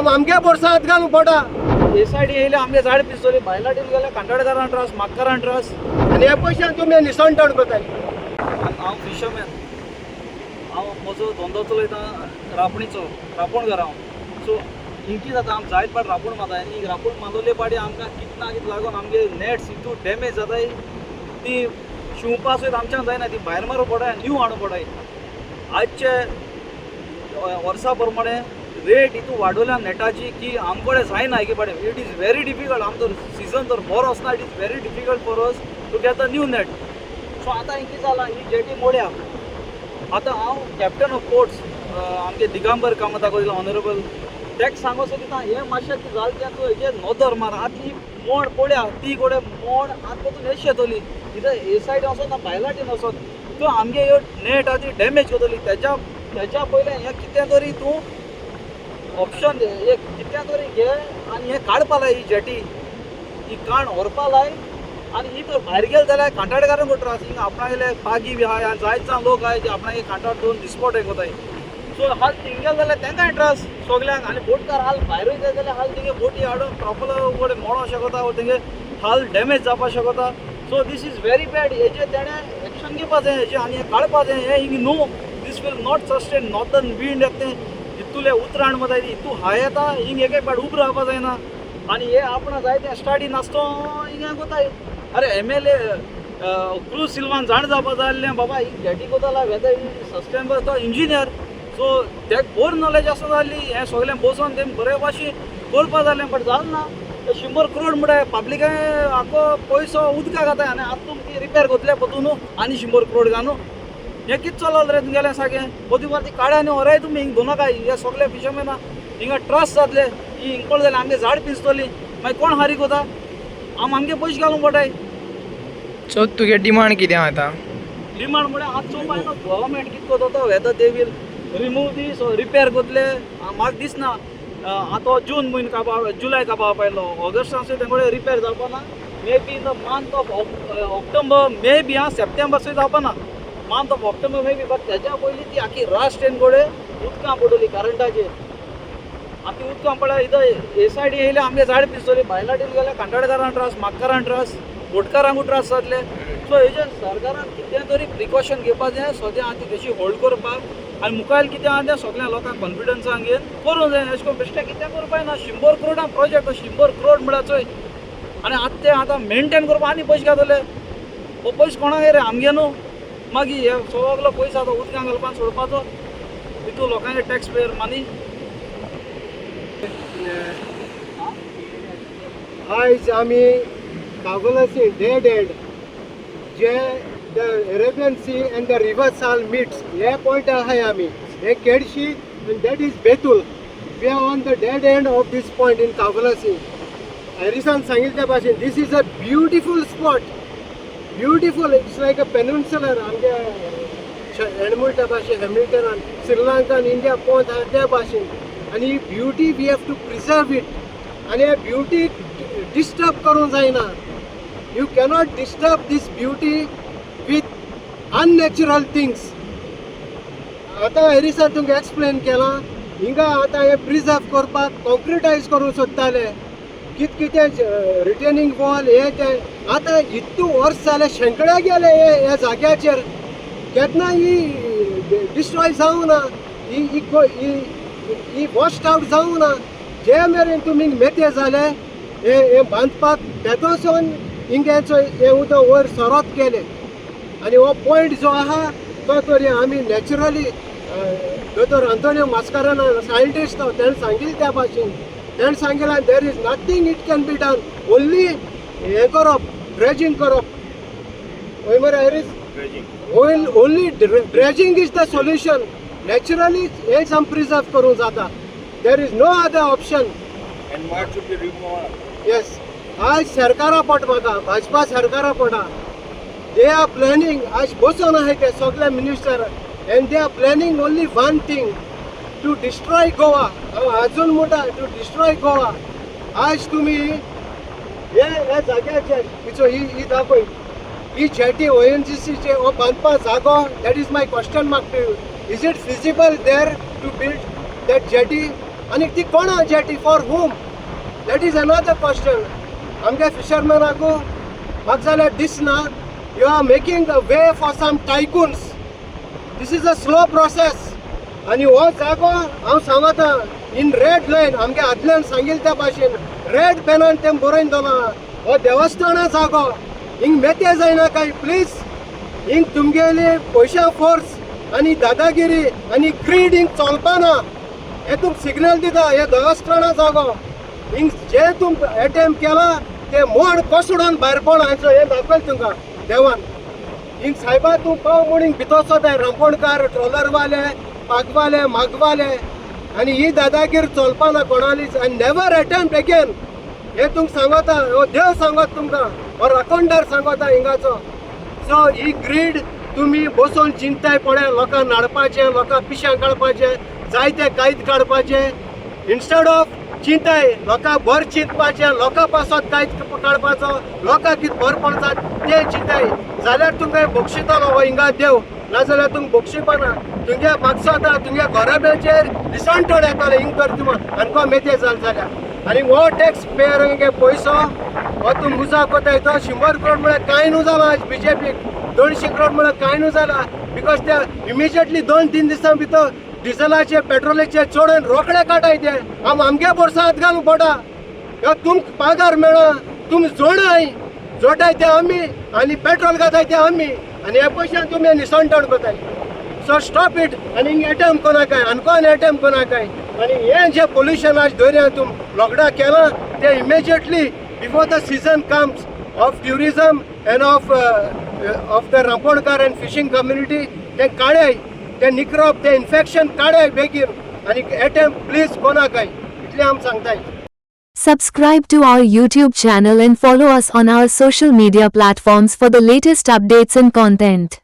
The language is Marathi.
आमगे बोर्सांत घालून पडा हे सायडी येयले आमगे झाड पिसतली भायलाटीन गेले कांटाळकारां त्रास म्हाकारां त्रास आनी हे पयशान तुमी निसणटण कोताय हांव फिशरमॅन हांव म्हजो धंदो चलयता रापणीचो रापण घरा सो हिंकी जाता आमी जायत पाट रापूण माताय आनी रापूण मांदोले पाटी आमकां कित ना कित लागून आमगे नॅट्स हितू डॅमेज जाताय ती शिंवपा सयत आमच्यान जायना ती भायर मारूं पडाय न्यू हाडूं पडाय आजचे वर्सा प्रमाणे रेट हितू वाडोल्या नॅटाची की आमकडे जायना की पडे इट इज व्हेरी डिफिकल्ट आमचो सीजन तर बरो आसना it is very difficult for us to get a new net so आतां हिंकी जाला ही जेटी मोड्या आतां हांव कॅप्टन ऑफ पोर्ट्स आमगे दिगंबर कामता कोयला ऑनरेबल तेक सांगो सो दिता हे मातशें जाल तें तूं हेजे नोदर मार आतां ही मोड पळया ती कोडे मोड आतां पसून हेच शेतली इथं हे सायड वचोन ना भायलाटीन वचोन तूं आमगे ह्यो नेट आहा ती डॅमेज करतली तेच्या पयलें हें कितें तरी तूं ऑप्शन एक कितें तरी घे आनी हें काडपा लाय ही जेटी ही काण व्हरपा लाय आनी ही तर भायर गेल जाल्यार कांटाळकारांक त्रास हिंगा आपणागेले पागी बी आहाय आनी जायत लोक आहाय जे आपणागे कांटाळ दोन दिसपोट हे कोताय सो हाल थिंगेल जाल्यार तेंकाय त्रास सगल्यांक आनी बोटकार हाल भायर वयता जाल्यार हाल थिंगे बोटी हाडून प्रॉपर कोडे मोडो शकता वो थिंगे हाल डॅमेज जावपा शकता so this is very bad हेजे तेणें एक्शन घेवपा जाय हेजें आनी हें काडपा जाय हें हिंग no this will not sustain northern wind येता तें हितूले उतराण मताय हितू हाय येता हिंग एके पाट उब रावपा जायना आनी हे आपणा जाय तें स्टाडी नासतो हिंगा कोताय अरे MLA क्रूज सिल्वान जाण जावपा जाय आसलें बाबा ही जेटी कोताला वेदर सस्टेनेबल तो इंजिनियर सो तेक बोर नॉलेज आसूं जाली हें सगलें बसोन तें बरे भाशेन करपा जालें बट जालें ना 100 करोड म्हळ्यार पब्लिकाय आखो पयसो उदकाक घाताय आनी आतां तुमकां रिपेर कोतले पतून आनी 100 करोड घालू हें कितें चलल रे तुमगेलें सारकें पोती ती काड्या आनी व्हराय तुमी हिंग दोनाकाय हे सगळे फिशरमॅन हिंगा ट्रस्ट जातले ही हिंग पळय जाल्यार आमगे झाड पिसतली मागीर कोण हारी कोता आमगे पयशे घालूंक पडटाय सो तुगे डिमांड कितें आतां डिमांड म्हळ्यार आतां चोवपा न्हू गव्हर्मेंट कितें कोता whether they will remove this repair कोतले म्हाका दिसना आतां जून म्हयनो काबार जुलय काबार पायलो ऑगस्टान तेंकडे रिपेर जावपा ना may be in the month of October may be September सुद्दां जावपा ना month of October may be but तेच्या पयलीं ती आखी रास्ट तेंकडे उदकां पडटली करंटाचेर आतां उदकां पडल्यार इथं हे सायडी येयले आमगे झाड पिसतली भायलाटीन गेल्यार कांटाळकारांक त्रास म्हाकारांक त्रास बोटकारांकूय त्रास जातले सो हेजे सरकारान कितें तरी प्रिकॉशन घेवपा जाय सद्या आतां कशी होल्ड करपाक आनी मुखार कितें आहा तें सगळ्या लोकांक कॉन्फिडन्सान घेवन करूं जाय अशें करून बेश्टें कितें करपाक ना 100 करोडां प्रोजेक्ट 100 करोड म्हळ्यार चोय आनी आतां ते आतां मेंटेन करपाक आनी पयशे घातले हो पयशे कोणाक रे आमगे न्हू मागीर हे सगलो पयसो आतां उदकां घालपाक सोडपाचो तितू लोकांचे टॅक्स पेयर मानी आयज आमी कागोलासी डेड एंड जे the Arabian sea and the river Sal meets हे पॉयंट आहाय आमी हे केडशी and that is Betul we are on the dead end of this point in कागोलासी हॅरिसान सांगिल्ल्या भाशेन this is a beautiful spot beautiful it's like a peninsular आमगे एडमुल्टा भाशेन हॅमिल्टनान श्रीलंकान इंडिया पोंत आहा त्या भाशेन आनी ही beauty we have to preserve it आनी हे ब्युटी डिस्टर्ब करूंक जायना you cannot disturb this beauty with unnatural things आतां हॅरिसान तुमकां एक्सप्लेन केलां हिंगा आतां हे प्रिजर्व करपाक कॉन्क्रिटायज करूंक सोदताले कितें रिटेनिंग वॉल हे तें आतां इतू वर्स जाले शेंकड्या गेले हे जाग्याचेर केन्ना ही डिस्ट्रॉय जावंक ना ही वॉश्ड आवट जावंक ना जे मेरेन तुमी मेते जाले हे बांदपाक तेदोसून हिंग्याचो हे उदक वयर सरत केले आनी हो पॉयंट जो आहा तो तरी आमी नॅचरली दोतोर आंतोनियो मास्काराना सायंटिस्ट तेणें सांगिल्लें त्या भाशेन तेणें सांगिल्लें there is nothing it can be done only हें करप ड्रेजींग करप वय मरे हॅरीस only dredging is the solution naturally हे आम प्रिजर्व करूंक जाता there is no other option yes आज सरकारा पड म्हाका भाजपा सरकारा पडा दे आर प्लॅनिंग आज बसून आहाय ते सगळे minister and they are planning only one thing to destroy Goa हांव आजून म्हणटा टू डिस्ट्रॉय गोवा आज तुमी हे जाग्याचेर तिचो ही दाखय ही जेटी ONGCचे हो बांदपा जागो that is my question mark to you is it feasible there to build that jetty आनी ती कोणा jetty for whom that is another question. आमगे फिशरमॅनाकू म्हाका जाल्यार दिसना you are making a way for some tycoons. This is a slow process. आनी हो जागो हांव सांगता इन रेड लायन आमगे आदल्यान सांगिल्ले त्या भाशेन रेड पेनान तें बरोवन दवरला हो देवस्थाना जागो. हिंग मेते जायना काय प्लीज. हिंग तुमगेली पयशा फोर्स आनी दादागिरी आनी ग्रीड हिंग चलपाना. हे तुम सिग्नल दिता हे देवस्थाना जागो. हिंग जे तुम अटेम्प्ट केला ते मोड कोसडून भायर पड हांचो हे दाखयल तुमकां देवान. हिंग सायबा तूं पाव म्हूण हिंग भितर सोदाय रांपोणकार ट्रॉलरवाले पागवाले मागवाले आनी ही दादागिरी चलपाना कोणालीच. आनी नेवर अटेम्प्ट अगेन हे तुमकां सांगता. हो देव सांगत तुमकां हो राखणदार सांगता हिंगाचो. सो ही ग्रीड तुमी बसून चिंताय पडे लोकांक नाडपाचें लोकांक पिश्यां काडपाचें जायते कायद काडपाचे इन्स्टेड ऑफ चिंताय लोकांक भर चिंतपाचें लोकां पासत कायद काडपाचो लोकांक कितें भर पडटा तें चिंताय जाल्यार तुमकां बक्षितालो हो हिंगा देव. नाजाल्यार तुमकां बक्षिपाना. तुमगे म्हाका आतां तुमगे घराब्याचेर दिसांटोड येताले हिंग तर तुम आनको मेते जाल जाल्यार. आनी हो टॅक्स पेयरांगे पयसो हो तूं मुजा कोताय तो 100 करोड म्हळ्यार कांय न्हू जाला आज बीजेपीक. 200 करोड म्हळ्यार कांय न्हू जाला बिकॉज ते इमिजिएटली 2-3 दिसां भितर डिझलाचे पेट्रोलाचे चोडून रोखडे काटाय ते आमगे बोर्सांत घालूंक पडटा. तुमकां पागार मेळना तुमी जोडाय जोडाय ते आमी आनी पेट्रोल घाताय ते आमी आनी हे पयशान तुमी निसंटण कोताय. So stop it. आनी हिंग अटेम्प्ट कोनाकाय आनकोन अटेम्प्ट कोनाकाय. आनी हें जे पोल्युशन आज धोर्या तुम लॉकडावन केलां ते immediately before the season comes of tourism and of the रांपोणकार एंड फिशींग कम्युनिटी ते काडाय ते निकरप ते इन्फेक्शन काडाय बेगीन आनी अटेम्प्ट प्लीज कोनाकाय इतलें आमी सांगताय. Subscribe to our YouTube channel and follow us on our social media platforms for the latest updates and content.